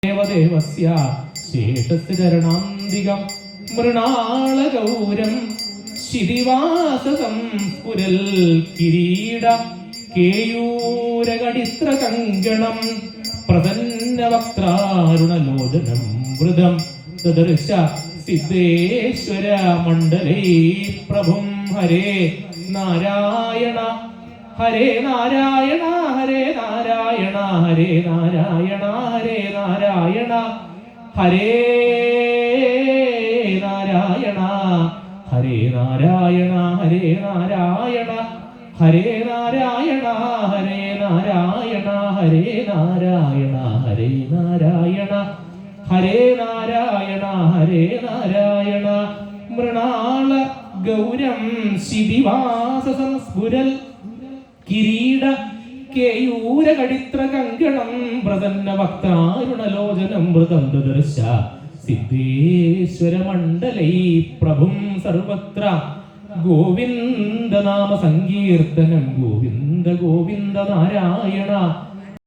ദേവദേവസ്യ ശേഷസ്യ ചരണാന്തികം മൃണാളഗൗരം ശിതിവാസസം സ്ഫുരൽ കിരീട കേയൂരകടിത്ര കങ്കണം പ്രസന്നവക്ത്രാരുണലോചനം വൃതം ദദർശ സിദ്ധേശ്വര മണ്ഡലൈ പ്രഭും ഹരേ നാരായണ ഹരേ നാരായണ ഹരേ നാരായണ ഹരേ നാരായണ ഹരേ നാരായണ ഹരേ നാരായണ ഹരേ നാരായണ ഹരേ നാരായണ ഹരേ നാരായണ ഹരേ നാരായണ ഹരേ നാരായണ ഹരേ നാരായണ ഹരേ നാരായണ ഹരേ നാരായണ മൃണാള ഗൗരം ശിതിവാസ സംസ്ഫുരൽ കിരീട കേയൂരകടിത്ര കങ്കണം പ്രസന്ന വക്താരുണലോചനം മൃതം ദദർശ സിദ്ധേശ്വര മണ്ഡലൈ പ്രഭും സർവത്ര ഗോവിന്ദ നാമ സങ്കീർത്തനം ഗോവിന്ദ ഗോവിന്ദ നാരായണ